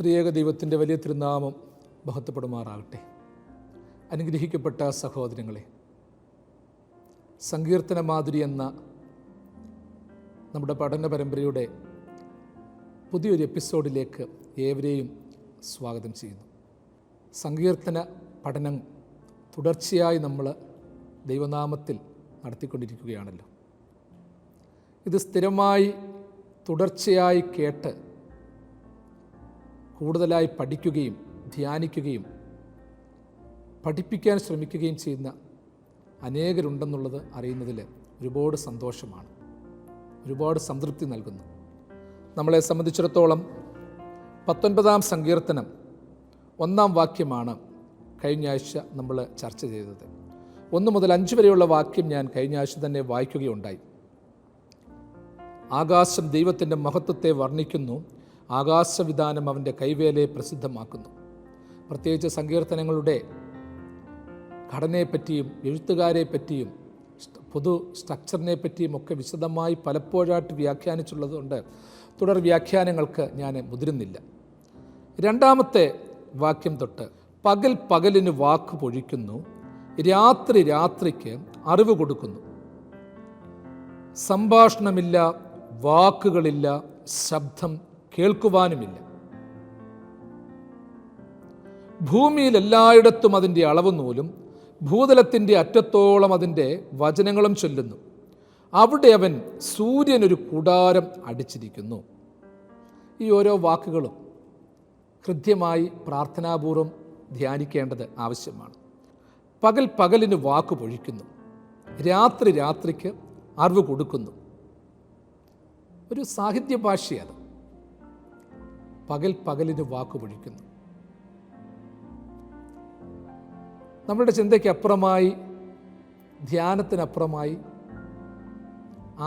ത്രിയേക ദൈവത്തിൻ്റെ വലിയ തിരുനാമം മഹത്വപ്പെടുമാറാകട്ടെ. അനുഗ്രഹിക്കപ്പെട്ട സഹോദരങ്ങളെ, സങ്കീർത്തന മാധുരി എന്ന നമ്മുടെ പഠന പരമ്പരയുടെ പുതിയൊരു എപ്പിസോഡിലേക്ക് ഏവരെയും സ്വാഗതം ചെയ്യുന്നു. സങ്കീർത്തന പഠനം തുടർച്ചയായി നമ്മൾ ദൈവനാമത്തിൽ നടത്തിക്കൊണ്ടിരിക്കുകയാണല്ലോ. ഇത് സ്ഥിരമായി തുടർച്ചയായി കേട്ട് കൂടുതലായി പഠിക്കുകയും ധ്യാനിക്കുകയും പഠിപ്പിക്കാൻ ശ്രമിക്കുകയും ചെയ്യുന്ന അനേകരുണ്ടെന്നുള്ളത് അറിയുന്നതിൽ ഒരുപാട് സന്തോഷമാണ്, ഒരുപാട് സംതൃപ്തി നൽകുന്നു. നമ്മളെ സംബന്ധിച്ചിടത്തോളം 19-ാം സങ്കീർത്തനം 1-ാം വാക്യമാണ് കഴിഞ്ഞ ആഴ്ച നമ്മൾ ചർച്ച ചെയ്തത്. 1 മുതൽ 5 വരെയുള്ള വാക്യം ഞാൻ കഴിഞ്ഞ ആഴ്ച തന്നെ വായിക്കുകയുണ്ടായി. ആകാശം ദൈവത്തിൻ്റെ മഹത്വത്തെ വർണ്ണിക്കുന്നു, ആകാശവിധാനം അവൻ്റെ കൈവേലയെ പ്രസിദ്ധമാക്കുന്നു. പ്രത്യേകിച്ച് സങ്കീർത്തനങ്ങളുടെ ഘടനയെപ്പറ്റിയും എഴുത്തുകാരെ പറ്റിയും പൊതു സ്ട്രക്ചറിനെ പറ്റിയും ഒക്കെ വിശദമായി പലപ്പോഴായിട്ട് വ്യാഖ്യാനിച്ചുള്ളതുകൊണ്ട് തുടർ വ്യാഖ്യാനങ്ങൾക്ക് ഞാൻ മുതിരുന്നില്ല. 2-ാമത്തെ വാക്യം തൊട്ട്, പകൽ പകലിന് വാക്ക് പൊഴിക്കുന്നു, രാത്രി രാത്രിക്ക് അറിവ് കൊടുക്കുന്നു. സംഭാഷണമില്ല, വാക്കുകളില്ല, ശബ്ദം കേൾക്കുവാനുമില്ല. ഭൂമിയിൽ എല്ലായിടത്തും അതിൻ്റെ അളവ് നൂലും, ഭൂതലത്തിൻ്റെ അറ്റത്തോളം അതിൻ്റെ വചനങ്ങളും ചൊല്ലുന്നു. അവിടെ അവൻ സൂര്യനൊരു കൂടാരം അടിച്ചിരിക്കുന്നു. ഈ ഓരോ വാക്കുകളും ഹൃദ്യമായി പ്രാർത്ഥനാപൂർവം ധ്യാനിക്കേണ്ടത് ആവശ്യമാണ്. പകൽ പകലിന് വാക്ക് പൊഴിക്കുന്നു, രാത്രി രാത്രിക്ക് അറിവ് കൊടുക്കുന്നു. ഒരു സാഹിത്യ ഭാഷയാണ്. പകൽ പകലിന് വാക്ക് പൊഴിക്കുന്നു. നമ്മുടെ ചിന്തയ്ക്കപ്പുറമായി, ധ്യാനത്തിനപ്പുറമായി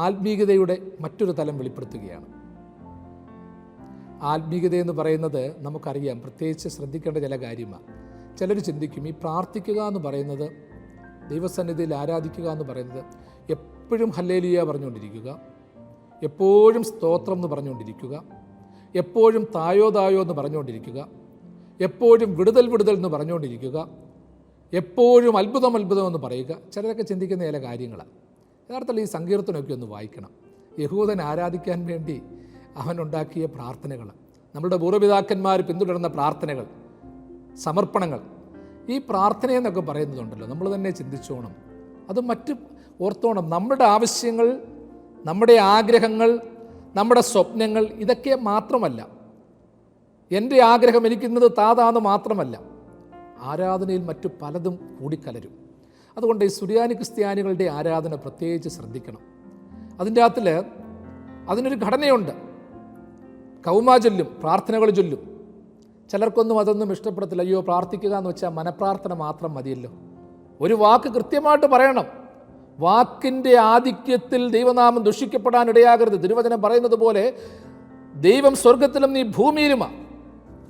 ആത്മീയതയുടെ മറ്റൊരു തലം വെളിപ്പെടുത്തുകയാണ്. ആത്മീയത എന്ന് പറയുന്നത് നമുക്കറിയാം, പ്രത്യേകിച്ച് ശ്രദ്ധിക്കേണ്ട ചില കാര്യമാണ്. ചിലർ ചിന്തിക്കും, ഈ പ്രാർത്ഥിക്കുക എന്ന് പറയുന്നത്, ദൈവസന്നിധിയിൽ ആരാധിക്കുക എന്ന് പറയുന്നത് എപ്പോഴും ഹല്ലേലൂയ പറഞ്ഞുകൊണ്ടിരിക്കുക, എപ്പോഴും സ്തോത്രം എന്ന് പറഞ്ഞുകൊണ്ടിരിക്കുക, എപ്പോഴും തായോ തായോ എന്ന് പറഞ്ഞുകൊണ്ടിരിക്കുക, എപ്പോഴും വിടുതൽ വിടുതൽ എന്ന് പറഞ്ഞുകൊണ്ടിരിക്കുക, എപ്പോഴും അത്ഭുതം അത്ഭുതം എന്ന് പറയുക. ചിലരൊക്കെ ചിന്തിക്കുന്ന ചില കാര്യങ്ങളാണ്. യഥാർത്ഥത്തിൽ ഈ സങ്കീർത്തനമൊക്കെ ഒന്ന് വായിക്കണം. യഹൂദൻ ആരാധിക്കാൻ വേണ്ടി അവനുണ്ടാക്കിയ പ്രാർത്ഥനകൾ, നമ്മളുടെ പൂർവ്വപിതാക്കന്മാർ പിന്തുടർന്ന പ്രാർത്ഥനകൾ, സമർപ്പണങ്ങൾ, ഈ പ്രാർത്ഥനയെന്നൊക്കെ പറയുന്നതുണ്ടല്ലോ, നമ്മൾ തന്നെ ചിന്തിച്ചോണം. അത് മറ്റ് ഓർത്തോണം. നമ്മുടെ ആവശ്യങ്ങൾ, നമ്മുടെ ആഗ്രഹങ്ങൾ, നമ്മുടെ സ്വപ്നങ്ങൾ, ഇതൊക്കെ മാത്രമല്ല. എൻ്റെ ആഗ്രഹം എനിക്കിന്നത് താതാന്ന് മാത്രമല്ല, ആരാധനയിൽ മറ്റു പലതും കൂടിക്കലരും. അതുകൊണ്ട് ഈ സുറിയാനി ക്രിസ്ത്യാനികളുടെ ആരാധന പ്രത്യേകിച്ച് ശ്രദ്ധിക്കണം. അതിൻ്റെ അകത്തിൽ അതിനൊരു ഘടനയുണ്ട്. കൗമാ ചൊല്ലും, പ്രാർത്ഥനകൾ ചൊല്ലും. ചിലർക്കൊന്നും അതൊന്നും ഇഷ്ടപ്പെടത്തില്ല. അയ്യോ, പ്രാർത്ഥിക്കുക എന്ന് വെച്ചാൽ മനപ്രാർത്ഥന മാത്രം മതിയല്ലോ. ഒരു വാക്ക് കൃത്യമായിട്ട് പറയണം. വാക്കിൻ്റെ ആധിക്യത്തിൽ ദൈവനാമം ദുഷിക്കപ്പെടാൻ ഇടയാകരുത്. തിരുവചനം പറയുന്നത് പോലെ ദൈവം സ്വർഗത്തിലും നീ ഭൂമിയിലുമാണ്.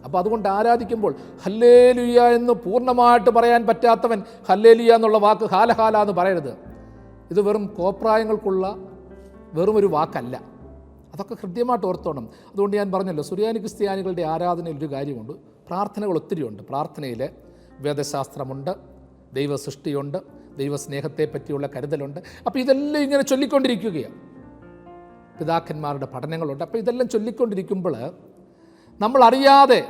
അപ്പോൾ അതുകൊണ്ട് ആരാധിക്കുമ്പോൾ ഹല്ലേലൂയ എന്ന് പൂർണ്ണമായിട്ട് പറയാൻ പറ്റാത്തവൻ ഹല്ലേലൂയ എന്നുള്ള വാക്ക് ഹാലഹാല എന്ന് പറയരുത്. ഇത് വെറും കോപ്രായങ്ങൾക്കുള്ള വെറും ഒരു വാക്കല്ല. അതൊക്കെ കൃത്യമായിട്ട് ഓർത്തോണം. അതുകൊണ്ട് ഞാൻ പറഞ്ഞല്ലോ, സുറിയാനി ക്രിസ്ത്യാനികളുടെ ആരാധനയിൽ ഒരു കാര്യമുണ്ട്. പ്രാർത്ഥനകൾ ഒത്തിരിയുണ്ട്. പ്രാർത്ഥനയിൽ വേദശാസ്ത്രമുണ്ട്, ദൈവ സൃഷ്ടിയുണ്ട്, ദൈവസ്നേഹത്തെ പറ്റിയുള്ള കരുതലുണ്ട്. അപ്പോൾ ഇതെല്ലാം ഇങ്ങനെ ചൊല്ലിക്കൊണ്ടിരിക്കുകയാണ്. പിതാക്കന്മാരുടെ പഠനങ്ങളുണ്ട്. അപ്പോൾ ഇതെല്ലാം ചൊല്ലിക്കൊണ്ടിരിക്കുമ്പോൾ നമ്മളറിയാതെ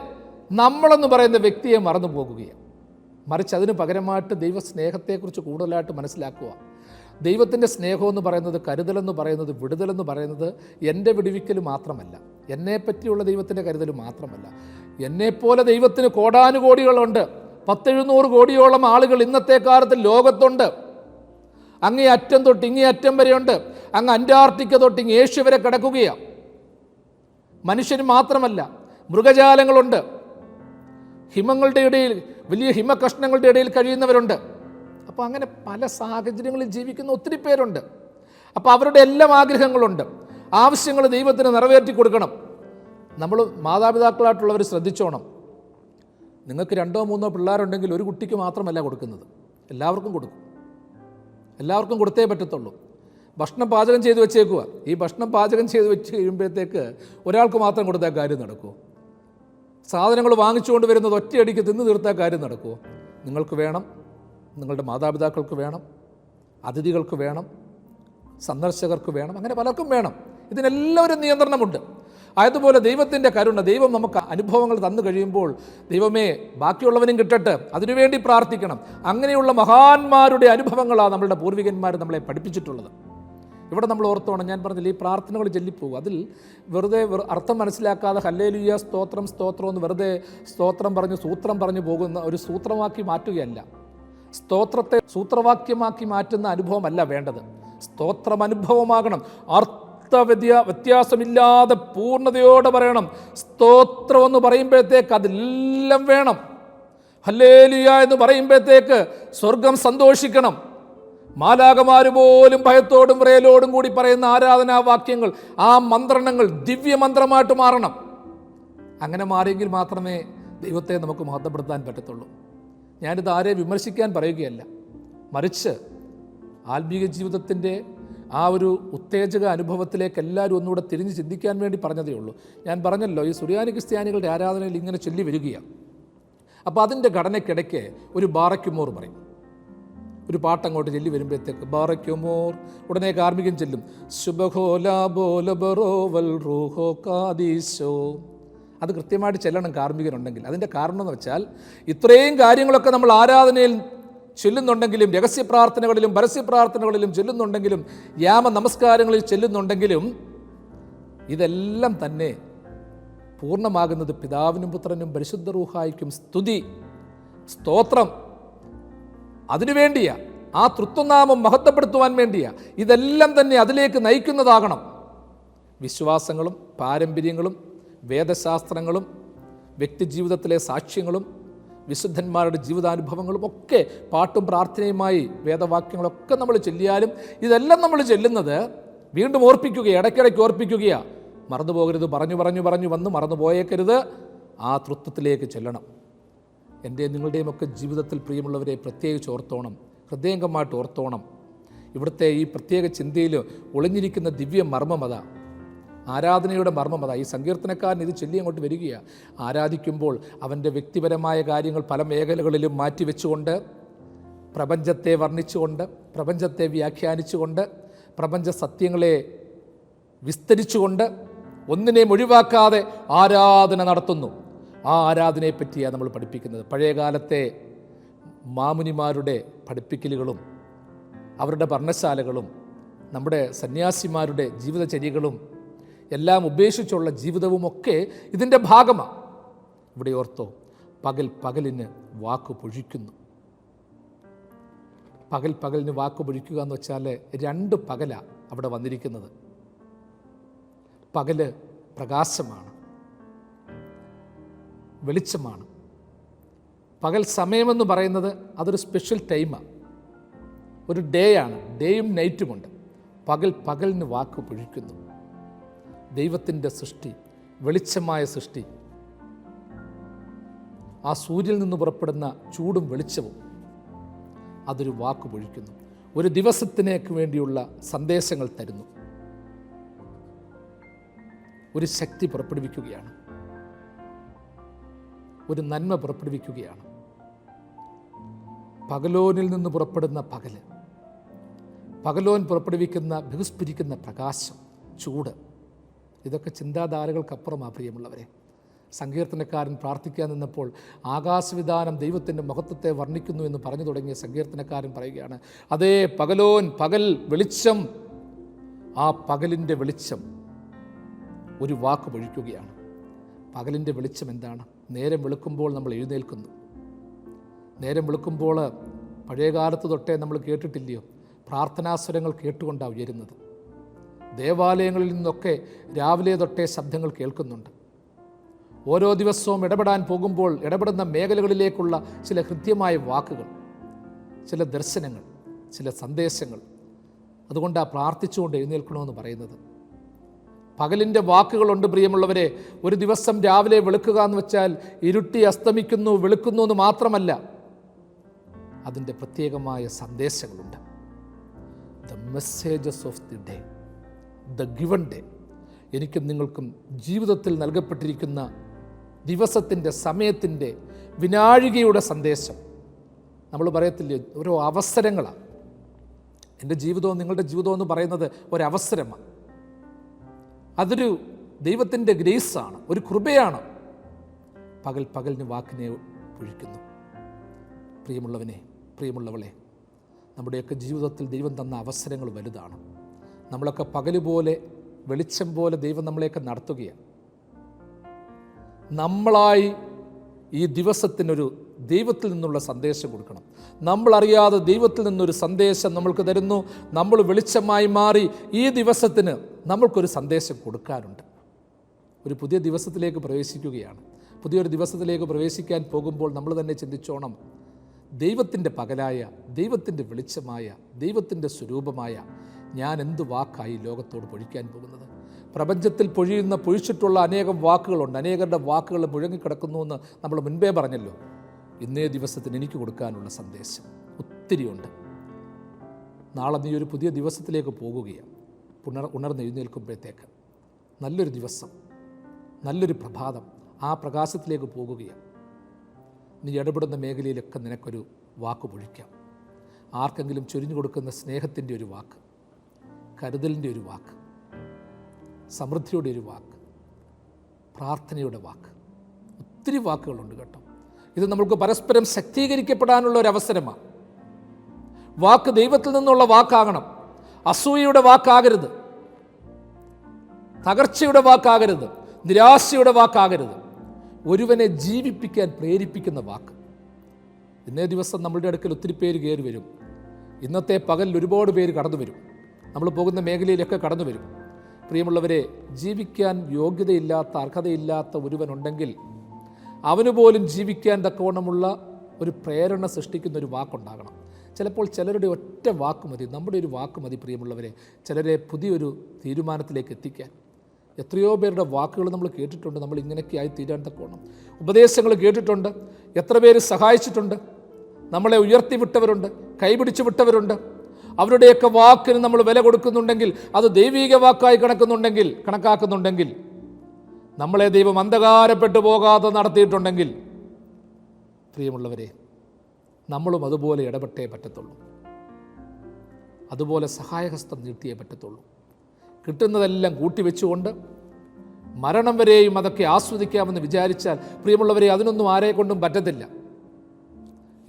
നമ്മളെന്ന് പറയുന്ന വ്യക്തിയെ മറന്നു പോകുകയാണ്. മറിച്ച് അതിന് പകരമായിട്ട് ദൈവസ്നേഹത്തെക്കുറിച്ച് കൂടുതലായിട്ട് മനസ്സിലാക്കുക. ദൈവത്തിൻ്റെ സ്നേഹമെന്ന് പറയുന്നത്, കരുതലെന്ന് പറയുന്നത്, വിടുതലെന്ന് പറയുന്നത് എൻ്റെ വിടുവിക്കൽ മാത്രമല്ല, എന്നെപ്പറ്റിയുള്ള ദൈവത്തിൻ്റെ കരുതൽ മാത്രമല്ല. എന്നെപ്പോലെ ദൈവത്തിന് കോടാനുകോടികളുണ്ട്. 700 കോടിയോളം ആളുകൾ ഇന്നത്തെ കാലത്ത് ലോകത്തുണ്ട്. അങ്ങേ അറ്റം തൊട്ട് ഇങ്ങേ അറ്റം വരെയുണ്ട്. അങ്ങ് അന്റാർട്ടിക്ക തൊട്ട് ഇങ്ങ് ഏഷ്യ വരെ കിടക്കുകയാണ്. മനുഷ്യന് മാത്രമല്ല, മൃഗജാലങ്ങളുണ്ട്. ഹിമങ്ങളുടെ ഇടയിൽ, വലിയ ഹിമകഷ്ണങ്ങളുടെ ഇടയിൽ കഴിയുന്നവരുണ്ട്. അപ്പോൾ അങ്ങനെ പല സാഹചര്യങ്ങളിൽ ജീവിക്കുന്ന ഒത്തിരി പേരുണ്ട്. അപ്പോൾ അവരുടെ എല്ലാം ആഗ്രഹങ്ങളുണ്ട്, ആവശ്യങ്ങൾ ദൈവത്തിന് നിറവേറ്റി കൊടുക്കണം. നമ്മൾ മാതാപിതാക്കളായിട്ടുള്ളവർ ശ്രദ്ധിച്ചോണം. നിങ്ങൾക്ക് 2-3 പിള്ളേരുണ്ടെങ്കിൽ ഒരു കുട്ടിക്ക് മാത്രമല്ല കൊടുക്കുന്നത്, എല്ലാവർക്കും കൊടുക്കും. എല്ലാവർക്കും കൊടുത്തേ പറ്റത്തുള്ളൂ. ഭക്ഷണം പാചകം ചെയ്ത് വെച്ചേക്കുക. ഈ ഭക്ഷണം പാചകം ചെയ്ത് വെച്ച് കഴിയുമ്പോഴത്തേക്ക് ഒരാൾക്ക് മാത്രം കൊടുത്താൽ കാര്യം നടക്കുമോ? സാധനങ്ങൾ വാങ്ങിച്ചുകൊണ്ട് വരുന്നത് ഒറ്റയടിക്ക് തിന്നു തീർത്താൽ കാര്യം നടക്കുമോ? നിങ്ങൾക്ക് വേണം, നിങ്ങളുടെ മാതാപിതാക്കൾക്ക് വേണം, അതിഥികൾക്ക് വേണം, സന്ദർശകർക്ക് വേണം, അങ്ങനെ പലർക്കും വേണം. ഇതിനെല്ലാം ഒരു നിയന്ത്രണമുണ്ട്. അതുപോലെ ദൈവത്തിൻ്റെ കരുണ, ദൈവം നമുക്ക് അനുഭവങ്ങൾ തന്നു കഴിയുമ്പോൾ ദൈവമേ ബാക്കിയുള്ളവനും കിട്ടട്ടെ, അതിനുവേണ്ടി പ്രാർത്ഥിക്കണം. അങ്ങനെയുള്ള മഹാന്മാരുടെ അനുഭവങ്ങളാണ് നമ്മളുടെ പൂർവികന്മാർ നമ്മളെ പഠിപ്പിച്ചിട്ടുള്ളത്. ഇവിടെ നമ്മൾ ഓർത്തോണം, ഞാൻ പറഞ്ഞില്ല, ഈ പ്രാർത്ഥനകൾ ചൊല്ലിപ്പോകും. അതിൽ വെറുതെ അർത്ഥം മനസ്സിലാക്കാതെ ഹല്ലേലൂയ സ്തോത്രം സ്തോത്രം എന്ന് വെറുതെ സ്തോത്രം പറഞ്ഞ് സൂത്രം പറഞ്ഞു പോകുന്ന ഒരു സൂത്രമാക്കി മാറ്റുകയല്ല. സ്തോത്രത്തെ സൂത്രവാക്യമാക്കി മാറ്റുന്ന അനുഭവമല്ല വേണ്ടത്. സ്തോത്രം അനുഭവമാകണം. വ്യത്യാസമില്ലാതെ പൂർണ്ണതയോടെ പറയണം. സ്തോത്രം എന്ന് പറയുമ്പോഴത്തേക്ക് അതെല്ലാം വേണം. ഹല്ലേലൂയ എന്ന് പറയുമ്പോഴത്തേക്ക് സ്വർഗം സന്തോഷിക്കണം. മാലാകമാര് പോലും ഭയത്തോടും വിറയലോടും കൂടി പറയുന്ന ആരാധനാവാക്യങ്ങൾ, ആ മന്ത്രണങ്ങൾ ദിവ്യമന്ത്രമായിട്ട് മാറണം. അങ്ങനെ മാറിയെങ്കിൽ മാത്രമേ ദൈവത്തെ നമുക്ക് മഹത്വപ്പെടുത്താൻ പറ്റത്തുള്ളൂ. ഞാനിത് ആരെ വിമർശിക്കാൻ പറയുകയല്ല, മറിച്ച് ആത്മീയ ജീവിതത്തിൻ്റെ ആ ഒരു ഉത്തേജക അനുഭവത്തിലേക്ക് എല്ലാവരും ഒന്നുകൂടെ തിരിഞ്ഞ് ചിന്തിക്കാൻ വേണ്ടി പറഞ്ഞതേ ഉള്ളൂ. ഞാൻ പറഞ്ഞല്ലോ, ഈ സുറിയാനി ക്രിസ്ത്യാനികളുടെ ആരാധനയിൽ ഇങ്ങനെ ചൊല്ലി വരികയാണ്. അപ്പോൾ അതിൻ്റെ ഘടനയ്ക്കിടയ്ക്ക് ഒരു ബാറയ്ക്കുമോർ പറയും. ഒരു പാട്ടങ്ങോട്ട് ചൊല്ലി വരുമ്പോഴത്തേക്ക് ബാറയ്ക്കുമോർ, ഉടനെ കാർമികൻ ചെല്ലും ശുഭഹോലോവൽ റൂഹോ കാദീശോ. അത് കൃത്യമായിട്ട് ചെല്ലണം കാർമികനുണ്ടെങ്കിൽ. അതിൻ്റെ കാരണം എന്ന് വെച്ചാൽ ഇത്രയും കാര്യങ്ങളൊക്കെ നമ്മൾ ആരാധനയിൽ ചൊല്ലുന്നുണ്ടെങ്കിലും, രഹസ്യ പ്രാർത്ഥനകളിലും പരസ്യ പ്രാർത്ഥനകളിലും ചൊല്ലുന്നുണ്ടെങ്കിലും, യാമ നമസ്കാരങ്ങളിൽ ചൊല്ലുന്നുണ്ടെങ്കിലും, ഇതെല്ലാം തന്നെ പൂർണ്ണമാകുന്നത് പിതാവിനും പുത്രനും പരിശുദ്ധ റൂഹായിക്കും സ്തുതി, സ്തോത്രം അതിനുവേണ്ടിയാ, ആ തൃത്വനാമം മഹത്വപ്പെടുത്തുവാൻ വേണ്ടിയാ. ഇതെല്ലാം തന്നെ അതിലേക്ക് നയിക്കുന്നതാകണം. വിശ്വാസങ്ങളും പാരമ്പര്യങ്ങളും വേദശാസ്ത്രങ്ങളും വ്യക്തിജീവിതത്തിലെ സാക്ഷ്യങ്ങളും വിശുദ്ധന്മാരുടെ ജീവിതാനുഭവങ്ങളും ഒക്കെ പാട്ടും പ്രാർത്ഥനയുമായി വേദവാക്യങ്ങളൊക്കെ നമ്മൾ ചൊല്ലിയാലും ഇതെല്ലാം നമ്മൾ ചൊല്ലുന്നത് വീണ്ടും ഓർപ്പിക്കുകയാണ്, ഇടയ്ക്കിടയ്ക്ക് ഓർപ്പിക്കുകയാണ്. മറന്നു പോകരുത്, പറഞ്ഞു വന്ന് മറന്നു പോയേക്കരുത്. ആ തൃത്വത്തിലേക്ക് ചെല്ലണം. എൻ്റെ നിങ്ങളുടെയും ഒക്കെ ജീവിതത്തിൽ പ്രിയമുള്ളവരെ പ്രത്യേകിച്ച് ഓർത്തോണം, ഹൃദയംഗമായിട്ട് ഓർത്തോണം. ഇവിടുത്തെ ഈ പ്രത്യേക ചിന്തയിൽ ഒളിഞ്ഞിരിക്കുന്ന ദിവ്യ മർമ്മമത, ആരാധനയുടെ മർമ്മമത. ഈ സങ്കീർത്തനക്കാരൻ ഇത് ചൊല്ലി അങ്ങോട്ട് വരികയാണ്. ആരാധിക്കുമ്പോൾ അവൻ്റെ വ്യക്തിപരമായ കാര്യങ്ങൾ പല മേഖലകളിലും മാറ്റിവെച്ചുകൊണ്ട്, പ്രപഞ്ചത്തെ വർണ്ണിച്ചുകൊണ്ട്, പ്രപഞ്ചത്തെ വ്യാഖ്യാനിച്ചുകൊണ്ട്, പ്രപഞ്ച സത്യങ്ങളെ വിസ്തരിച്ചുകൊണ്ട്, ഒന്നിനെയും ഒഴിവാക്കാതെ ആരാധന നടത്തുന്നു. ആ ആരാധനയെ പറ്റിയാണ് നമ്മൾ പഠിപ്പിക്കുന്നത്. പഴയകാലത്തെ മാമുനിമാരുടെ പഠിപ്പിക്കലുകളും അവരുടെ വർണ്ണശാലകളും നമ്മുടെ സന്യാസിമാരുടെ ജീവിതചര്യകളും എല്ലാം ഉപേക്ഷിച്ചുള്ള ജീവിതവുമൊക്കെ ഇതിൻ്റെ ഭാഗമാണ്. ഇവിടെ ഓർത്തോ, പകലിന് വാക്ക് പൊഴിക്കുന്നു. പകലിന് വാക്ക് പൊഴിക്കുക എന്ന് വെച്ചാൽ രണ്ട് പകലാണ് അവിടെ വന്നിരിക്കുന്നത്. പകല് പ്രകാശമാണ്, വെളിച്ചമാണ്. പകൽ സമയമെന്ന് പറയുന്നത് അതൊരു സ്പെഷ്യൽ ടൈമാണ്, ഒരു ഡേ ആണ്. ഡേയും നൈറ്റുമുണ്ട്. പകലിന് വാക്ക് പൊഴിക്കുന്നു. ദൈവത്തിൻ്റെ സൃഷ്ടി, വെളിച്ചമായ സൃഷ്ടി, ആ സൂര്യനിൽ നിന്ന് പുറപ്പെടുന്ന ചൂടും വെളിച്ചവും അതൊരു വാക്ക് പൊഴിക്കുന്നു. ഒരു ദിവസത്തിനേക്ക് വേണ്ടിയുള്ള സന്ദേശങ്ങൾ തരുന്നു. ഒരു ശക്തി പുറപ്പെടുവിക്കുകയാണ്, ഒരു നന്മ പുറപ്പെടുവിക്കുകയാണ്. പകലോനിൽ നിന്ന് പുറപ്പെടുന്ന പകലോൻ പുറപ്പെടുവിക്കുന്ന ബഹിസ്ഫുരിക്കുന്ന പ്രകാശം, ചൂട്, ഇതൊക്കെ ചിന്താധാരകൾക്കപ്പുറമാണ് പ്രിയമുള്ളവരെ. സങ്കീർത്തനക്കാരൻ പ്രാർത്ഥിക്കാൻ നിന്നപ്പോൾ ആകാശവിധാനം ദൈവത്തിൻ്റെ മഹത്വത്തെ വർണ്ണിക്കുന്നു എന്ന് പറഞ്ഞു തുടങ്ങിയ സങ്കീർത്തനക്കാരൻ പറയുകയാണ്, അതേ പകൽ വെളിച്ചം, ആ പകലിൻ്റെ വെളിച്ചം ഒരു വാക്ക് പൊഴിക്കുകയാണ്. പകലിൻ്റെ വെളിച്ചം എന്താണ്? നേരം വെളുക്കുമ്പോൾ നമ്മൾ എഴുന്നേൽക്കുന്നു. നേരം വെളുക്കുമ്പോൾ പഴയകാലത്ത് തൊട്ടേ നമ്മൾ കേട്ടിട്ടില്ലയോ, പ്രാർത്ഥനാസ്വരങ്ങൾ കേട്ടുകൊണ്ടാണ് ഉയരുന്നത്. ദേവാലയങ്ങളിൽ നിന്നൊക്കെ രാവിലെ തൊട്ടേ ശബ്ദങ്ങൾ കേൾക്കുന്നുണ്ട്. ഓരോ ദിവസവും ഇടപെടാൻ പോകുമ്പോൾ ഇടപെടുന്ന മേഖലകളിലേക്കുള്ള ചില ഹൃദ്യമായ വാക്കുകൾ, ചില ദർശനങ്ങൾ, ചില സന്ദേശങ്ങൾ. അതുകൊണ്ടാണ് പ്രാർത്ഥിച്ചുകൊണ്ട് എഴുന്നേൽക്കണമെന്ന് പറയുന്നത്. പകലിൻ്റെ വാക്കുകളുണ്ട് പ്രിയമുള്ളവരെ. ഒരു ദിവസം രാവിലെ വെളുക്കുക എന്ന് വെച്ചാൽ ഇരുട്ടി അസ്തമിക്കുന്നു, വെളുക്കുന്നു എന്ന് മാത്രമല്ല, അതിൻ്റെ പ്രത്യേകമായ സന്ദേശങ്ങളുണ്ട്. The messages of the day, the given day. എനിക്കും നിങ്ങൾക്കും ജീവിതത്തിൽ നൽകപ്പെട്ടിരിക്കുന്ന ദിവസത്തിൻ്റെ, സമയത്തിൻ്റെ, വിനാഴികയുടെ സന്ദേശം. നമ്മൾ പറയത്തില്ലേ, ഓരോ അവസരങ്ങളാണ്. എൻ്റെ ജീവിതവും നിങ്ങളുടെ ജീവിതവും എന്ന് പറയുന്നത് ഒരവസരമാണ്. അതൊരു ദൈവത്തിൻ്റെ ഗ്രേസാണ്, ഒരു കൃപയാണ്. പകലിന് വാക്കിനെ പൊഴിക്കുന്നു. പ്രിയമുള്ളവനെ, പ്രിയമുള്ളവളെ, നമ്മുടെയൊക്കെ ജീവിതത്തിൽ ദൈവം തന്ന അവസരങ്ങൾ വലുതാണ്. നമ്മളൊക്കെ പകലുപോലെ, വെളിച്ചം പോലെ ദൈവം നമ്മളെയൊക്കെ നടത്തുകയാണ്. നമ്മളായി ഈ ദിവസത്തിനൊരു ദൈവത്തിൽ നിന്നുള്ള സന്ദേശം കൊടുക്കണം. നമ്മളറിയാതെ ദൈവത്തിൽ നിന്നൊരു സന്ദേശം നമ്മൾക്ക് തരുന്നു. നമ്മൾ വെളിച്ചമായി മാറി ഈ ദിവസത്തിന് നമ്മൾക്കൊരു സന്ദേശം കൊടുക്കാനുണ്ട്. ഒരു പുതിയ ദിവസത്തിലേക്ക് പ്രവേശിക്കുകയാണ്. പുതിയൊരു ദിവസത്തിലേക്ക് പ്രവേശിക്കാൻ പോകുമ്പോൾ നമ്മൾ തന്നെ ചിന്തിച്ചോണം, ദൈവത്തിൻ്റെ പകലായ, ദൈവത്തിൻ്റെ വെളിച്ചമായ, ദൈവത്തിൻ്റെ സ്വരൂപമായ ഞാൻ എന്ത് വാക്കായി ലോകത്തോട് പൊഴിക്കാൻ പോകുന്നത്? പ്രപഞ്ചത്തിൽ പൊഴിച്ചിട്ടുള്ള അനേകം വാക്കുകളുണ്ട്. അനേകരുടെ വാക്കുകൾ മുഴങ്ങിക്കിടക്കുന്നുവെന്ന് നമ്മൾ മുൻപേ പറഞ്ഞല്ലോ. ഇന്നേ ദിവസത്തിന് എനിക്ക് കൊടുക്കാനുള്ള സന്ദേശം ഒത്തിരിയുണ്ട്. നാളെ നീ ഒരു പുതിയ ദിവസത്തിലേക്ക് പോകുകയാണ്. ഉണർന്നെഴുന്നേൽക്കുമ്പോഴത്തേക്ക് നല്ലൊരു ദിവസം, നല്ലൊരു പ്രഭാതം, ആ പ്രകാശത്തിലേക്ക് പോകുകയാണ്. നീ ഇടപെടുന്ന മേഖലയിലൊക്കെ നിനക്കൊരു വാക്ക് പൊഴിക്കാം. ആർക്കെങ്കിലും ചൊരിഞ്ഞു കൊടുക്കുന്ന സ്നേഹത്തിൻ്റെ ഒരു വാക്ക്, കരുതലിൻ്റെ ഒരു വാക്ക്, സമൃദ്ധിയുടെ ഒരു വാക്ക്, പ്രാർത്ഥനയുടെ വാക്ക്. ഒത്തിരി വാക്കുകളുണ്ട് കേട്ടോ. ഇത് നമുക്ക് പരസ്പരം ശക്തീകരിക്കപ്പെടാനുള്ള ഒരു അവസരമാണ്. വാക്ക് ദൈവത്തിൽ നിന്നുള്ള വാക്കാകണം. അസൂയയുടെ വാക്കാകരുത്, തകർച്ചയുടെ വാക്കാകരുത്, നിരാശയുടെ വാക്കാകരുത്. ഒരുവനെ ജീവിപ്പിക്കാൻ പ്രേരിപ്പിക്കുന്ന വാക്ക്. ഇന്നേ ദിവസം നമ്മളുടെ അടുക്കൽ ഒത്തിരി പേര് കയറി വരും. ഇന്നത്തെ പകലിൽ ഒരുപാട് പേര് കടന്നു വരും. നമ്മൾ പോകുന്ന മേഖലയിലൊക്കെ കടന്നു വരും. പ്രിയമുള്ളവരെ, ജീവിക്കാൻ യോഗ്യതയില്ലാത്ത, അർഹതയില്ലാത്ത ഒരുവനുണ്ടെങ്കിൽ അവന് പോലും ജീവിക്കാൻ തക്കവണ്ണമുള്ള ഒരു പ്രേരണ സൃഷ്ടിക്കുന്ന ഒരു വാക്കുണ്ടാകണം. ചിലപ്പോൾ ചിലരുടെ ഒറ്റ വാക്ക് മതി, നമ്മുടെ ഒരു വാക്ക് മതി പ്രിയമുള്ളവരെ, ചിലരെ പുതിയൊരു തീരുമാനത്തിലേക്ക് എത്തിക്കാൻ. എത്രയോ പേരുടെ വാക്കുകൾ നമ്മൾ കേട്ടിട്ടുണ്ട്. നമ്മൾ ഇങ്ങനെയൊക്കെയായി തീരാൻ തക്കവണ്ണം ഉപദേശങ്ങൾ കേട്ടിട്ടുണ്ട്. എത്ര പേര് സഹായിച്ചിട്ടുണ്ട്. നമ്മളെ ഉയർത്തിവിട്ടവരുണ്ട്, കൈപിടിച്ചു വിട്ടവരുണ്ട്. അവരുടെയൊക്കെ വാക്കിന് നമ്മൾ വില കൊടുക്കുന്നുണ്ടെങ്കിൽ, അത് ദൈവീക വാക്കായി കണക്കാക്കുന്നുണ്ടെങ്കിൽ, നമ്മളെ ദൈവം അന്ധകാരപ്പെട്ടു പോകാതെ നടത്തിയിട്ടുണ്ടെങ്കിൽ, പ്രിയമുള്ളവരെ, നമ്മളും അതുപോലെ ഇടപെട്ടേ പറ്റത്തുള്ളൂ. അതുപോലെ സഹായഹസ്തം നീട്ടിയേ പറ്റത്തുള്ളൂ. കിട്ടുന്നതെല്ലാം കൂട്ടിവെച്ചുകൊണ്ട് മരണം വരെയും അതൊക്കെ ആസ്വദിക്കാമെന്ന് വിചാരിച്ചാൽ, പ്രിയമുള്ളവരെ, അതിനൊന്നും ആരെ കൊണ്ടും പറ്റത്തില്ല.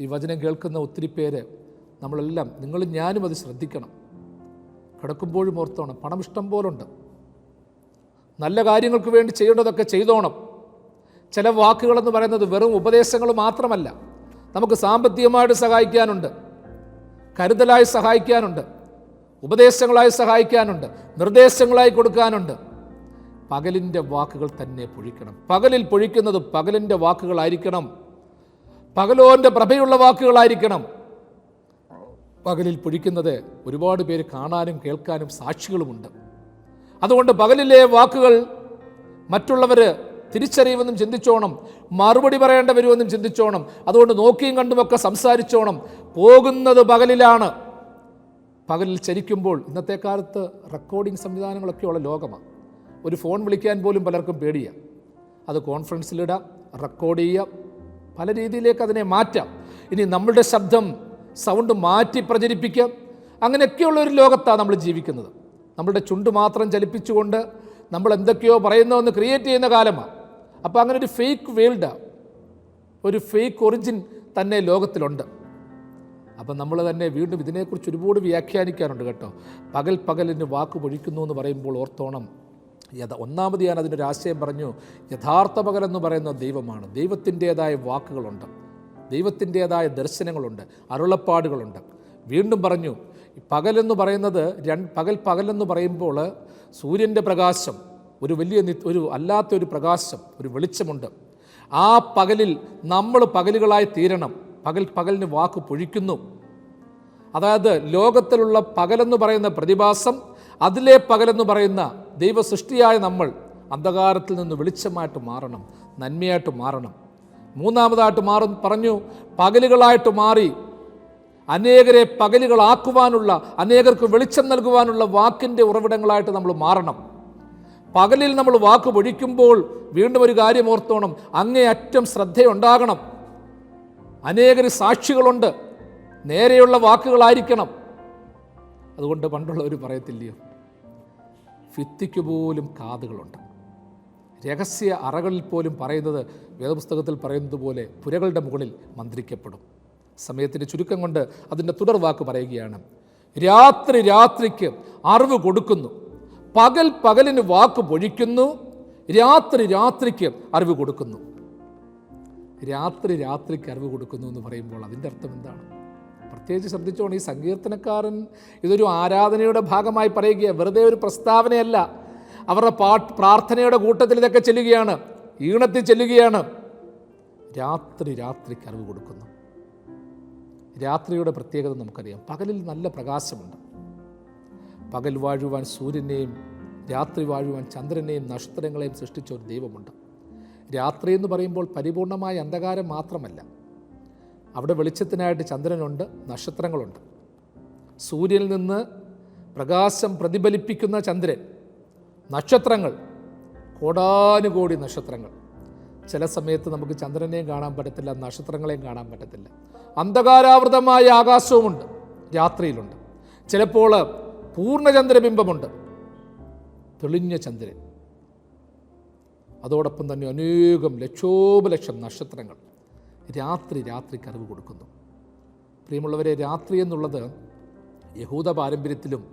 ഈ വചനം കേൾക്കുന്ന ഒത്തിരി പേര്, നമ്മളെല്ലാം, നിങ്ങളും ഞാനും അത് ശ്രദ്ധിക്കണം. കിടക്കുമ്പോഴും ഓർത്തോണം, പണം ഇഷ്ടം പോലുണ്ട്. നല്ല കാര്യങ്ങൾക്ക് വേണ്ടി ചെയ്യേണ്ടതൊക്കെ ചെയ്തോണം. ചില വാക്കുകളെന്ന് പറയുന്നത് വെറും ഉപദേശങ്ങൾ മാത്രമല്ല. നമുക്ക് സാമ്പത്തികമായിട്ട് സഹായിക്കാനുണ്ട്, കരുതലായി സഹായിക്കാനുണ്ട്, ഉപദേശങ്ങളായി സഹായിക്കാനുണ്ട്, നിർദ്ദേശങ്ങളായി കൊടുക്കാനുണ്ട്. പകലിൻ്റെ വാക്കുകൾ തന്നെ പൊഴിക്കണം. പകലിൽ പൊഴിക്കുന്നത് പകലിൻ്റെ വാക്കുകളായിരിക്കണം. പകലോൻ്റെ പ്രഭയുള്ള വാക്കുകളായിരിക്കണം. പകലിൽ പൊഴിക്കുന്നത് ഒരുപാട് പേര് കാണാനും കേൾക്കാനും സാക്ഷികളുമുണ്ട്. അതുകൊണ്ട് പകലിലെ വാക്കുകൾ മറ്റുള്ളവർ തിരിച്ചറിയുമെന്നും ചിന്തിച്ചോണം, മറുപടി പറയേണ്ട വരുമെന്നും ചിന്തിച്ചോണം. അതുകൊണ്ട് നോക്കിയും കണ്ടുമൊക്കെ സംസാരിച്ചോണം. പോകുന്നത് പകലിലാണ്. പകലിൽ ചരിക്കുമ്പോൾ, ഇന്നത്തെ കാലത്ത് റെക്കോർഡിംഗ് സംവിധാനങ്ങളൊക്കെയുള്ള ലോകമാണ്. ഒരു ഫോൺ വിളിക്കാൻ പോലും പലർക്കും പേടിയാണ്. അത് കോൺഫറൻസിലിടാം, റെക്കോർഡ് ചെയ്യാം, പല രീതിയിലേക്ക് അതിനെ മാറ്റാം. ഇനി നമ്മളുടെ ശബ്ദം, സൗണ്ട് മാറ്റി പ്രചരിപ്പിക്കാം. അങ്ങനെയൊക്കെയുള്ള ഒരു ലോകത്താണ് നമ്മൾ ജീവിക്കുന്നത്. നമ്മളുടെ ചുണ്ട് മാത്രം ചലിപ്പിച്ചുകൊണ്ട് നമ്മൾ എന്തൊക്കെയോ പറയുന്നതെന്ന് ക്രിയേറ്റ് ചെയ്യുന്ന കാലമാണ്. അപ്പോൾ അങ്ങനെ ഒരു ഫേക്ക് വേൾഡ്, ഒരു ഫേക്ക് ഒറിജിൻ തന്നെ ലോകത്തിലുണ്ട്. അപ്പം നമ്മൾ തന്നെ വീണ്ടും ഇതിനെക്കുറിച്ച് ഒരുപാട് വ്യാഖ്യാനിക്കാനുണ്ട് കേട്ടോ. പകലിന് വാക്ക് പൊഴിക്കുന്നു എന്ന് പറയുമ്പോൾ ഓർത്തോണം, ഒന്നാമത് ഞാൻ അതിൻ്റെ ഒരു ആശയം പറഞ്ഞു. യഥാർത്ഥ പകലെന്ന് പറയുന്ന ദൈവമാണ്. ദൈവത്തിൻ്റേതായ വാക്കുകളുണ്ട്, ദൈവത്തിൻ്റേതായ ദർശനങ്ങളുണ്ട്, അരുളപ്പാടുകളുണ്ട്. വീണ്ടും പറഞ്ഞു, പകലെന്ന് പറയുന്നത് പകലെന്ന് പറയുമ്പോൾ സൂര്യൻ്റെ പ്രകാശം, ഒരു വലിയ അല്ലാത്തൊരു പ്രകാശം, ഒരു വെളിച്ചമുണ്ട്. ആ പകലിൽ നമ്മൾ പകലുകളായി തീരണം. പകലിന് വാക്ക് പൊഴിക്കുന്നു. അതായത് ലോകത്തിലുള്ള പകലെന്ന് പറയുന്ന പ്രതിഭാസം, അതിലെ പകലെന്ന് പറയുന്ന ദൈവസൃഷ്ടിയായ നമ്മൾ അന്ധകാരത്തിൽ നിന്ന് വെളിച്ചമായിട്ട് മാറണം, നന്മയായിട്ട് മാറണം. മൂന്നാമതായിട്ട് പറഞ്ഞു, പകലുകളായിട്ട് മാറി അനേകരെ പകലുകളാക്കുവാനുള്ള, അനേകർക്ക് വെളിച്ചം നൽകുവാനുള്ള വാക്കിൻ്റെ ഉറവിടങ്ങളായിട്ട് നമ്മൾ മാറണം. പകലിൽ നമ്മൾ വാക്ക് പൊഴിക്കുമ്പോൾ വീണ്ടും ഒരു കാര്യം ഓർത്തോണം, അങ്ങേയറ്റം ശ്രദ്ധയുണ്ടാകണം. അനേകർ സാക്ഷികളുണ്ട്, നേരെയുള്ള വാക്കുകളായിരിക്കണം. അതുകൊണ്ട് പണ്ടുള്ളവർ പറയത്തില്ലയോ, ഭിത്തിക്ക് പോലും കാതുകളുണ്ട്. രഹസ്യ അറകളിൽ പോലും പറയുന്നത്, വേദപുസ്തകത്തിൽ പറയുന്നത് പോലെ പുരകളുടെ മുകളിൽ മന്ത്രിക്കപ്പെടും. സമയത്തിൻ്റെ ചുരുക്കം കൊണ്ട് അതിൻ്റെ തുടർവാക്ക് പറയുകയാണ്, രാത്രി രാത്രിക്ക് അറിവ് കൊടുക്കുന്നു, പകൽ പകലിന് വാക്ക് പൊഴിക്കുന്നു, രാത്രി രാത്രിക്ക് അറിവ് കൊടുക്കുന്നു. രാത്രി രാത്രിക്ക് അറിവ് കൊടുക്കുന്നു എന്ന് പറയുമ്പോൾ അതിൻ്റെ അർത്ഥം എന്താണ്? പ്രത്യേകിച്ച് ശ്രദ്ധിച്ചോണം, ഈ സങ്കീർത്തനക്കാരൻ ഇതൊരു ആരാധനയുടെ ഭാഗമായി പറയുക, വെറുതെ ഒരു പ്രസ്താവനയല്ല. അവരുടെ പ്രാർത്ഥനയുടെ കൂട്ടത്തിൽ ഇതൊക്കെ ചെല്ലുകയാണ്, ഈണത്തിൽ ചെല്ലുകയാണ്. രാത്രി രാത്രിക്ക് അറിവ് കൊടുക്കുന്നു. രാത്രിയുടെ പ്രത്യേകത നമുക്കറിയാം, പകലിൽ നല്ല പ്രകാശമുണ്ട്. പകൽ വാഴുവാൻ സൂര്യനെയും രാത്രി വാഴുവാൻ ചന്ദ്രനെയും നക്ഷത്രങ്ങളെയും സൃഷ്ടിച്ച ഒരു ദൈവമുണ്ട്. രാത്രി എന്ന് പറയുമ്പോൾ പരിപൂർണമായ അന്ധകാരം മാത്രമല്ല, അവിടെ വെളിച്ചത്തിനായിട്ട് ചന്ദ്രനുണ്ട്, നക്ഷത്രങ്ങളുണ്ട്. സൂര്യനിൽ നിന്ന് പ്രകാശം പ്രതിഫലിപ്പിക്കുന്ന ചന്ദ്രൻ, നക്ഷത്രങ്ങൾ, കോടാനുകോടി നക്ഷത്രങ്ങൾ. ചില സമയത്ത് നമുക്ക് ചന്ദ്രനെയും കാണാൻ പറ്റത്തില്ല, നക്ഷത്രങ്ങളെയും കാണാൻ പറ്റത്തില്ല. അന്ധകാരാവൃതമായ ആകാശവുമുണ്ട്, രാത്രിയിലുണ്ട്. ചിലപ്പോൾ പൂർണ്ണചന്ദ്രബിംബമുണ്ട്, തെളിഞ്ഞ ചന്ദ്രൻ. അതോടൊപ്പം തന്നെ അനേകം ലക്ഷോപലക്ഷം നക്ഷത്രങ്ങൾ. രാത്രി രാത്രിക്ക് അറിവ് കൊടുക്കുന്നു. പ്രിയമുള്ളവരെ, രാത്രി എന്നുള്ളത് യഹൂദ പാരമ്പര്യത്തിലും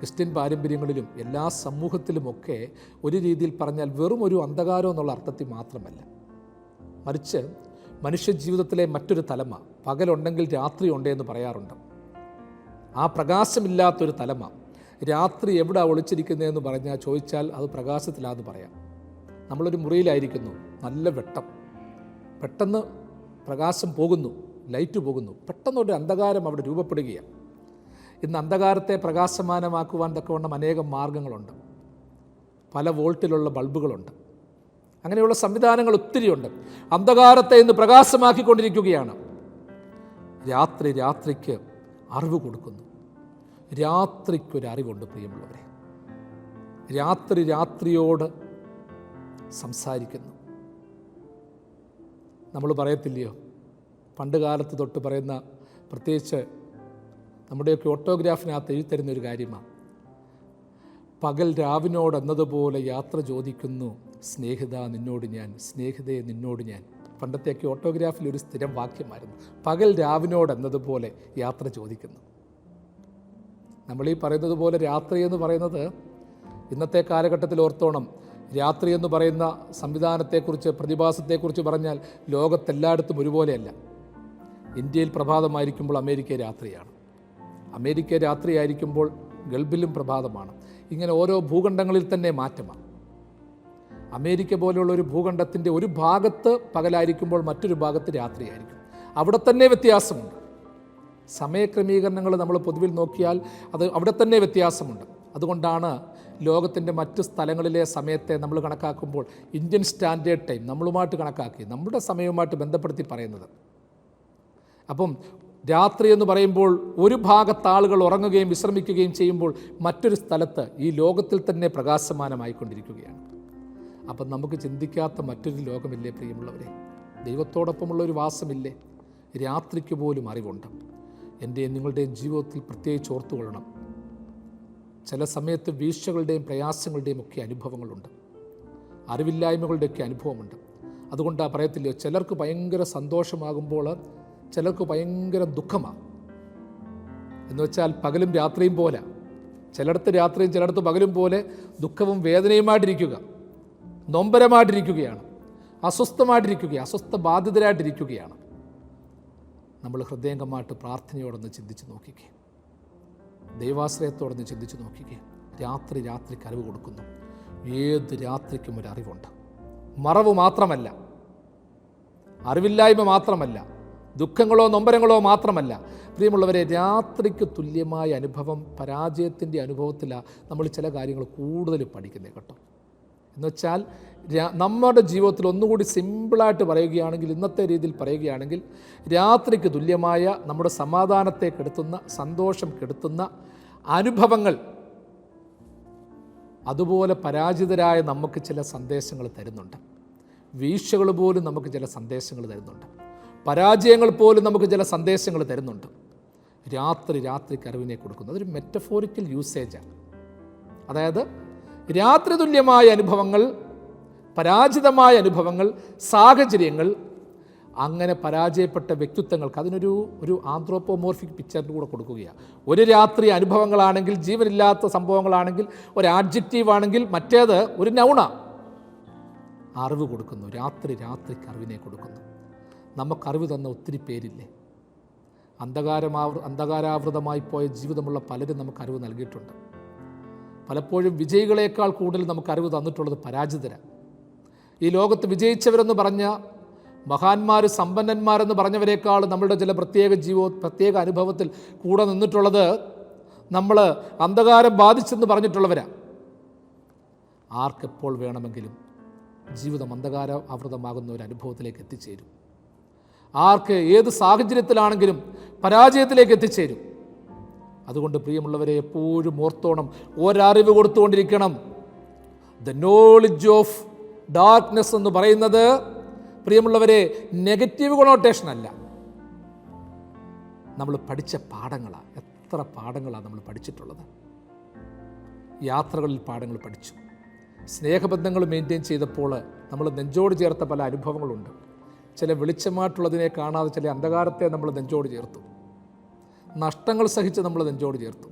ക്രിസ്ത്യൻ പാരമ്പര്യങ്ങളിലും എല്ലാ സമൂഹത്തിലുമൊക്കെ ഒരു രീതിയിൽ പറഞ്ഞാൽ വെറും ഒരു അന്ധകാരം എന്നുള്ള അർത്ഥത്തിൽ മാത്രമല്ല, മറിച്ച് മനുഷ്യജീവിതത്തിലെ മറ്റൊരു തലമ. പകലുണ്ടെങ്കിൽ രാത്രി ഉണ്ടെന്ന് പറയാറുണ്ട്. ആ പ്രകാശമില്ലാത്തൊരു തലമ. രാത്രി എവിടെ ഒളിച്ചിരിക്കുന്നതെന്ന് പറഞ്ഞാൽ ചോദിച്ചാൽ അത് പ്രകാശത്തിലാന്ന് പറയാം. നമ്മളൊരു മുറിയിലായിരിക്കുന്നു, നല്ല വെട്ടം, പെട്ടെന്ന് പ്രകാശം പോകുന്നു, ലൈറ്റ് പോകുന്നു, പെട്ടെന്നൊരു അന്ധകാരം അവിടെ രൂപപ്പെടുകയാണ്. ഇന്ന് അന്ധകാരത്തെ പ്രകാശമാനമാക്കുവാൻ തക്കവണ്ണം അനേകം മാർഗങ്ങളുണ്ട്. പല വോൾട്ടിലുള്ള ബൾബുകളുണ്ട്. അങ്ങനെയുള്ള സംവിധാനങ്ങൾ ഒത്തിരിയുണ്ട്. അന്ധകാരത്തെ ഇന്ന് പ്രകാശമാക്കിക്കൊണ്ടിരിക്കുകയാണ്. രാത്രി രാത്രിക്ക് അറിവ് കൊടുക്കുന്നു. രാത്രിക്കൊരറിവുണ്ട് പ്രിയമുള്ളവരെ. രാത്രി രാത്രിയോട് സംസാരിക്കുന്നു. നമ്മൾ പറയത്തില്ലയോ, പണ്ട് കാലത്ത് തൊട്ട് പറയുന്ന, പ്രത്യേകിച്ച് നമ്മുടെയൊക്കെ ഓട്ടോഗ്രാഫിനകത്ത് എഴുതിത്തരുന്നൊരു കാര്യമാണ്, പകൽ രാവിനോട് എന്നതുപോലെ യാത്ര ചോദിക്കുന്നു, സ്നേഹിത നിന്നോട് ഞാൻ, സ്നേഹിതയെ നിന്നോട് ഞാൻ. പണ്ടത്തെയൊക്കെ ഓട്ടോഗ്രാഫിൽ ഒരു സ്ഥിരം വാക്യമായിരുന്നു, പകൽ രാവിനോട് എന്നതുപോലെ യാത്ര ചോദിക്കുന്നു. നമ്മളീ പറയുന്നത് പോലെ രാത്രി എന്ന് പറയുന്നത് ഇന്നത്തെ കാലഘട്ടത്തിൽ ഓർത്തോണം. രാത്രി എന്ന് പറയുന്ന സംവിധാനത്തെക്കുറിച്ച്, പ്രതിഭാസത്തെക്കുറിച്ച് പറഞ്ഞാൽ ലോകത്തെല്ലായിടത്തും ഒരുപോലെയല്ല. ഇന്ത്യയിൽ പ്രഭാതമായിരിക്കുമ്പോൾ അമേരിക്ക രാത്രിയാണ്, അമേരിക്ക രാത്രിയായിരിക്കുമ്പോൾ ഗൾഫിലും പ്രഭാതമാണ്. ഇങ്ങനെ ഓരോ ഭൂഖണ്ഡങ്ങളിൽ തന്നെ മാറ്റമാണ്. അമേരിക്ക പോലെയുള്ള ഒരു ഭൂഖണ്ഡത്തിൻ്റെ ഒരു ഭാഗത്ത് പകലായിരിക്കുമ്പോൾ മറ്റൊരു ഭാഗത്ത് രാത്രിയായിരിക്കും. അവിടെ തന്നെ വ്യത്യാസമുണ്ട്. സമയക്രമീകരണങ്ങൾ നമ്മൾ പൊതുവിൽ നോക്കിയാൽ അത് അവിടെ തന്നെ വ്യത്യാസമുണ്ട്. അതുകൊണ്ടാണ് ലോകത്തിൻ്റെ മറ്റ് സ്ഥലങ്ങളിലെ സമയത്തെ നമ്മൾ കണക്കാക്കുമ്പോൾ ഇന്ത്യൻ സ്റ്റാൻഡേർഡ് ടൈം നമ്മളുമായിട്ട് കണക്കാക്കി നമ്മുടെ സമയവുമായിട്ട് ബന്ധപ്പെടുത്തി പറയുന്നത്. അപ്പം രാത്രി എന്ന് പറയുമ്പോൾ ഒരു ഭാഗത്ത് ആളുകൾ ഉറങ്ങുകയും വിശ്രമിക്കുകയും ചെയ്യുമ്പോൾ മറ്റൊരു സ്ഥലത്ത് ഈ ലോകത്തിൽ തന്നെ പ്രകാശമാനമായിക്കൊണ്ടിരിക്കുകയാണ്. അപ്പം നമുക്ക് ചിന്തിക്കാത്ത മറ്റൊരു ലോകമില്ലേ പ്രിയമുള്ളവരെ? ദൈവത്തോടൊപ്പമുള്ള ഒരു വാസമില്ലേ? രാത്രിക്ക് പോലും അറിവുണ്ട്. എൻ്റെയും നിങ്ങളുടെയും ജീവിതത്തിൽ പ്രത്യേകിച്ച് ഓർത്തുകൊള്ളണം, ചില സമയത്ത് വീഴ്ചകളുടെയും പ്രയാസങ്ങളുടെയും ഒക്കെ അനുഭവങ്ങളുണ്ട്, അറിവില്ലായ്മകളുടെയൊക്കെ അനുഭവമുണ്ട്. അതുകൊണ്ടാണ് പറയത്തില്ലയോ, ചിലർക്ക് ഭയങ്കര സന്തോഷമാകുമ്പോൾ ചിലർക്ക് ഭയങ്കര ദുഃഖമാണ്. എന്ന് വെച്ചാൽ പകലും രാത്രിയും പോലെ, ചിലയിടത്ത് രാത്രിയും ചിലയിടത്ത് പകലും പോലെ ദുഃഖവും വേദനയുമായിട്ടിരിക്കുക, നൊമ്പരമായിട്ടിരിക്കുകയാണ്, അസ്വസ്ഥ ബാധിതരായിട്ടിരിക്കുകയാണ്. നമ്മൾ ഹൃദയംഗമായിട്ട് പ്രാർത്ഥനയോടൊന്ന് ചിന്തിച്ച് നോക്കിക്കേ, ദൈവാശ്രയത്തോടൊന്ന് ചിന്തിച്ച് നോക്കിക്കേ. രാത്രി രാത്രിക്ക് അറിവ് കൊടുക്കുന്നു. ഏത് രാത്രിക്കും ഒരു അറിവുണ്ട്. മറവ് മാത്രമല്ല, അറിവില്ലായ്മ മാത്രമല്ല, ദുഃഖങ്ങളോ നൊമ്പരങ്ങളോ മാത്രമല്ല. പ്രിയമുള്ളവരെ, രാത്രിക്ക് തുല്യമായ അനുഭവം പരാജയത്തിൻ്റെ അനുഭവത്തിലാണ് നമ്മൾ ചില കാര്യങ്ങൾ കൂടുതൽ പഠിക്കുന്നത് കേട്ടോ. എന്നുവെച്ചാൽ നമ്മുടെ ജീവിതത്തിൽ ഒന്നുകൂടി സിമ്പിളായിട്ട് പറയുകയാണെങ്കിൽ, ഇന്നത്തെ രീതിയിൽ പറയുകയാണെങ്കിൽ, രാത്രിക്ക് തുല്യമായ നമ്മുടെ സമാധാനത്തെ കെടുത്തുന്ന, സന്തോഷം കെടുത്തുന്ന അനുഭവങ്ങൾ അതുപോലെ പരാജിതരായ നമുക്ക് ചില സന്ദേശങ്ങൾ തരുന്നുണ്ട്. വീഴ്ചകൾ പോലും നമുക്ക് ചില സന്ദേശങ്ങൾ തരുന്നുണ്ട്. പരാജയങ്ങൾ പോലും നമുക്ക് ചില സന്ദേശങ്ങൾ തരുന്നുണ്ട്. രാത്രിക്ക് അറിവിനെ കൊടുക്കുന്നു. അതൊരു മെറ്റഫോറിക്കൽ യൂസേജാണ്. അതായത് രാത്രി തുല്യമായ അനുഭവങ്ങൾ, പരാജിതമായ അനുഭവങ്ങൾ, സാഹചര്യങ്ങൾ, അങ്ങനെ പരാജയപ്പെട്ട വ്യക്തിത്വങ്ങൾക്ക് അതിനൊരു ആന്ത്രോപ്പോമോർഫിക് പിക്ചറിൻ്റെ കൂടെ കൊടുക്കുകയാണ്. ഒരു രാത്രി അനുഭവങ്ങളാണെങ്കിൽ, ജീവനില്ലാത്ത സംഭവങ്ങളാണെങ്കിൽ ഒരു ആഡ്ജക്റ്റീവ് ആണെങ്കിൽ, മറ്റേത് ഒരു നൗണാണ്. അറിവ് കൊടുക്കുന്നു. രാത്രിക്ക് അറിവിനെ കൊടുക്കുന്നു. നമുക്കറിവ് തന്ന ഒത്തിരി പേരില്ലേ? അന്ധകാരാവൃതമായി പോയ ജീവിതമുള്ള പലരും നമുക്ക് അറിവ് നൽകിയിട്ടുണ്ട്. പലപ്പോഴും വിജയികളേക്കാൾ കൂടുതൽ നമുക്ക് അറിവ് തന്നിട്ടുള്ളത് പരാജിതരാണ്. ഈ ലോകത്ത് വിജയിച്ചവരെന്ന് പറഞ്ഞ മഹാന്മാർ, സമ്പന്നന്മാരെന്ന് പറഞ്ഞവരെക്കാൾ നമ്മളുടെ ചില പ്രത്യേക അനുഭവത്തിൽ കൂടെ നിന്നിട്ടുള്ളത് നമ്മൾ അന്ധകാരം ബാധിച്ചെന്ന് പറഞ്ഞിട്ടുള്ളവരാണ്. ആർക്കെപ്പോൾ വേണമെങ്കിലും ജീവിതം അന്ധകാരാവൃതമാകുന്ന ഒരു അനുഭവത്തിലേക്ക് എത്തിച്ചേരും. ആർക്ക് ഏത് സാഹചര്യത്തിലാണെങ്കിലും പരാജയത്തിലേക്ക് എത്തിച്ചേരും. അതുകൊണ്ട് പ്രിയമുള്ളവരെ, എപ്പോഴും ഓർത്തോണം, ഒരറിവ് കൊടുത്തുകൊണ്ടിരിക്കണം. ദ നോളജ് ഓഫ് ഡാർക്ക്നെസ് എന്ന് പറയുന്നത് പ്രിയമുള്ളവരെ നെഗറ്റീവ് കൊണോട്ടേഷൻ അല്ല. നമ്മൾ പഠിച്ച പാഠങ്ങളാണ്. എത്ര പാഠങ്ങളാണ് നമ്മൾ പഠിച്ചിട്ടുള്ളത്. യാത്രകളിൽ പാഠങ്ങൾ പഠിച്ചു. സ്നേഹബന്ധങ്ങൾ മെയിൻറ്റെയിൻ ചെയ്തപ്പോൾ നമ്മൾ നെഞ്ചോട് ചേർത്ത പല അനുഭവങ്ങളുണ്ട്. ചില വെളിച്ചമായിട്ടുള്ളതിനെ കാണാതെ ചില അന്ധകാരത്തെ നമ്മൾ നെഞ്ചോട് ചേർത്തു. നഷ്ടങ്ങൾ സഹിച്ച് നമ്മൾ നെഞ്ചോട് ചേർത്തു.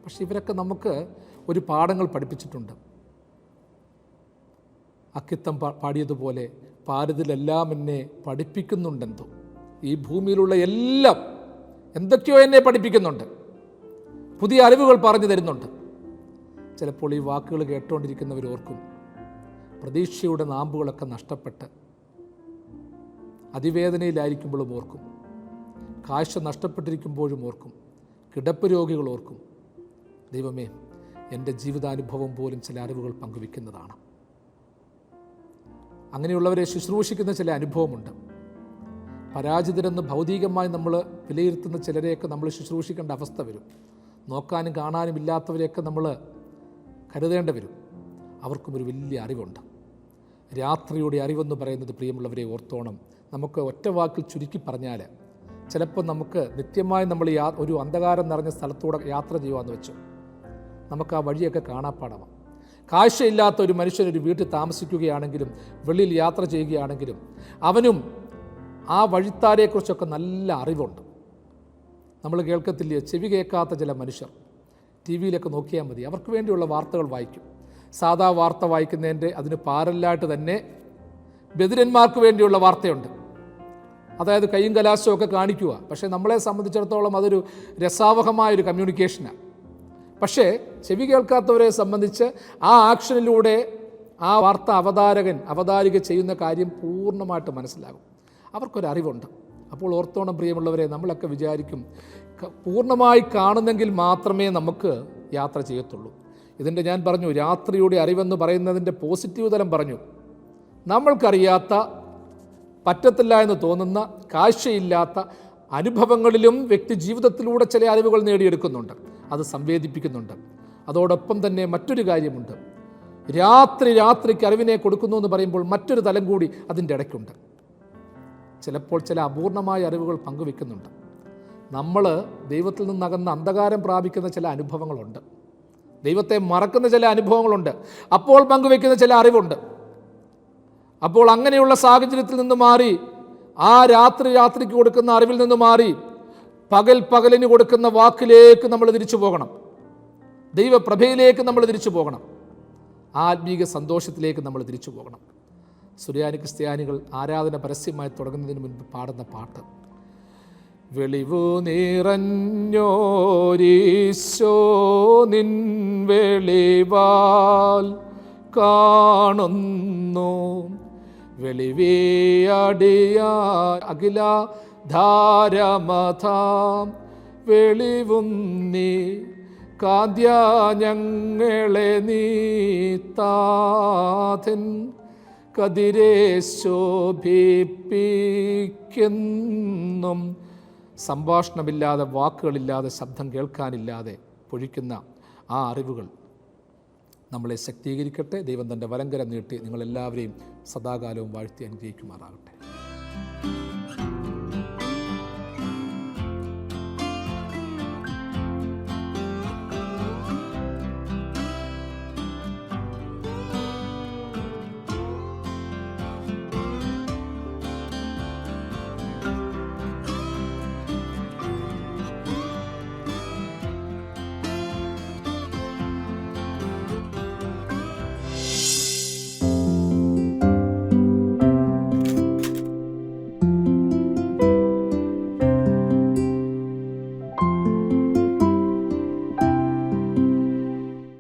പക്ഷെ ഇവരൊക്കെ നമുക്ക് ഒരു പാഠങ്ങൾ പഠിപ്പിച്ചിട്ടുണ്ട്. അക്കിത്തം പാടിയതുപോലെ പാരതിലെല്ലാം എന്നെ പഠിപ്പിക്കുന്നുണ്ടെന്തോ. ഈ ഭൂമിയിലുള്ള എല്ലാം എന്തൊക്കെയോ എന്നെ പഠിപ്പിക്കുന്നുണ്ട്. പുതിയ അറിവുകൾ പറഞ്ഞു തരുന്നുണ്ട്. ചിലപ്പോൾ ഈ വാക്കുകൾ കേട്ടുകൊണ്ടിരിക്കുന്നവരോർക്കും പ്രതീക്ഷയുടെ നാമ്പുകളൊക്കെ നഷ്ടപ്പെട്ട് അതിവേദനയിലായിരിക്കുമ്പോഴും ഓർക്കും. കാഴ്ച നഷ്ടപ്പെട്ടിരിക്കുമ്പോഴും ഓർക്കും. കിടപ്പ് രോഗികൾ ഓർക്കും, ദൈവമേ, എൻ്റെ ജീവിതാനുഭവം പോലും ചില അറിവുകൾ പങ്കുവെക്കുന്നതാണ്. അങ്ങനെയുള്ളവരെ ശുശ്രൂഷിക്കുന്ന ചില അനുഭവമുണ്ട്. പരാജിതരെന്ന് ഭൗതികമായി നമ്മൾ വിലയിരുത്തുന്ന ചിലരെയൊക്കെ നമ്മൾ ശുശ്രൂഷിക്കേണ്ട അവസ്ഥ വരും. നോക്കാനും കാണാനും ഇല്ലാത്തവരെയൊക്കെ നമ്മൾ കരുതേണ്ടി വരും. അവർക്കും ഒരു വലിയ അറിവുണ്ട്. രാത്രിയുടെ അറിവെന്ന് പറയുന്നത് പ്രിയമുള്ളവരെ ഓർത്തോണം. നമുക്ക് ഒറ്റ വാക്കിൽ ചുരുക്കി പറഞ്ഞാൽ, ചിലപ്പോൾ നമുക്ക് നിത്യമായി നമ്മൾ ഒരു അന്ധകാരം നിറഞ്ഞ സ്ഥലത്തൂടെ യാത്ര ചെയ്യുവാന്ന് വെച്ചു, നമുക്ക് ആ വഴിയൊക്കെ കാണാപ്പാടമാണ്. കാഴ്ചയില്ലാത്ത ഒരു മനുഷ്യനൊരു വീട്ടിൽ താമസിക്കുകയാണെങ്കിലും വെളിയിൽ യാത്ര ചെയ്യുകയാണെങ്കിലും അവനും ആ വഴിത്താരെക്കുറിച്ചൊക്കെ നല്ല അറിവുണ്ട്. നമ്മൾ കേൾക്കത്തില്ലേ, ചെവി കേൾക്കാത്ത ചില മനുഷ്യർ ടി വിയിലൊക്കെ നോക്കിയാൽ മതി, അവർക്ക് വേണ്ടിയുള്ള വാർത്തകൾ വായിക്കും. സാധാ വാർത്ത വായിക്കുന്നതിൻ്റെ അതിന് പാരലായിട്ട് തന്നെ ബധിരന്മാർക്ക് വേണ്ടിയുള്ള വാർത്തയുണ്ട്. അതായത് കയ്യും കലാശവും ഒക്കെ കാണിക്കുക. പക്ഷേ നമ്മളെ സംബന്ധിച്ചിടത്തോളം അതൊരു രസാവഹമായൊരു കമ്മ്യൂണിക്കേഷനാണ്. പക്ഷേ ചെവി കേൾക്കാത്തവരെ സംബന്ധിച്ച് ആ ആക്ഷനിലൂടെ ആ വാർത്ത അവതാരിക ചെയ്യുന്ന കാര്യം പൂർണ്ണമായിട്ട് മനസ്സിലാകും. അവർക്കൊരറിവുണ്ട്. അപ്പോൾ ഓർത്തോണം പ്രിയമുള്ളവരെ, നമ്മളൊക്കെ വിചാരിക്കും പൂർണ്ണമായി കാണുന്നെങ്കിൽ മാത്രമേ നമുക്ക് യാത്ര ചെയ്യത്തുള്ളൂ. ഇതിൻ്റെ ഞാൻ പറഞ്ഞു, രാത്രിയുടെ അറിവെന്ന് പറയുന്നതിൻ്റെ പോസിറ്റീവ് തലം പറഞ്ഞു. നമ്മൾക്കറിയാത്ത, പറ്റത്തില്ല എന്ന് തോന്നുന്ന, കാഴ്ചയില്ലാത്ത അനുഭവങ്ങളിലും വ്യക്തി ജീവിതത്തിലൂടെ ചില അറിവുകൾ നേടിയെടുക്കുന്നുണ്ട്. അത് സംവേദിപ്പിക്കുന്നുണ്ട്. അതോടൊപ്പം തന്നെ മറ്റൊരു കാര്യമുണ്ട്. രാത്രിക്ക് അറിവിനെ കൊടുക്കുന്നു എന്ന് പറയുമ്പോൾ മറ്റൊരു തലം കൂടി അതിൻ്റെ ഇടയ്ക്കുണ്ട്. ചിലപ്പോൾ ചില അപൂർണമായ അറിവുകൾ പങ്കുവെക്കുന്നുണ്ട്. നമ്മൾ ദൈവത്തിൽ നിന്നകന്ന അന്ധകാരം പ്രാപിക്കുന്ന ചില അനുഭവങ്ങളുണ്ട്. ദൈവത്തെ മറക്കുന്ന ചില അനുഭവങ്ങളുണ്ട്. അപ്പോൾ പങ്കുവെക്കുന്ന ചില അറിവുണ്ട്. അപ്പോൾ അങ്ങനെയുള്ള സാഹചര്യത്തിൽ നിന്ന് മാറി, ആ രാത്രിക്ക് കൊടുക്കുന്ന അറിവിൽ നിന്ന് മാറി പകലിന് കൊടുക്കുന്ന വാക്കിലേക്ക് നമ്മൾ തിരിച്ചു പോകണം. ദൈവപ്രഭയിലേക്ക് നമ്മൾ തിരിച്ചു പോകണം. ആത്മീക സന്തോഷത്തിലേക്ക് നമ്മൾ തിരിച്ചു പോകണം. സുറിയാനി ക്രിസ്ത്യാനികൾ ആരാധന പരസ്യമായി തുടങ്ങുന്നതിന് മുൻപ് പാടുന്ന പാട്ട്, വെളിവു നിറഞ്ഞോരീശോ നിൻ വെളിവാൽ കാണുന്നു, വെളിവിയടിയ അഖില ധാരമഥാം വെളിവും നീ കാന്ത്യ ഞങ്ങളെ നീ താഥൻ കതിരെ ശോഭിപ്പിക്കെന്നും. സംഭാഷണമില്ലാതെ, വാക്കുകളില്ലാതെ, ശബ്ദം കേൾക്കാനില്ലാതെ പൊഴിക്കുന്ന ആ അറിവുകൾ നമ്മളെ ശക്തീകരിക്കട്ടെ. ദൈവം തൻ്റെ വലങ്കരം നീട്ടി നിങ്ങളെല്ലാവരെയും സദാകാലവും വാഴ്ത്തി അനുഗ്രഹിക്കുമാറാകട്ടെ.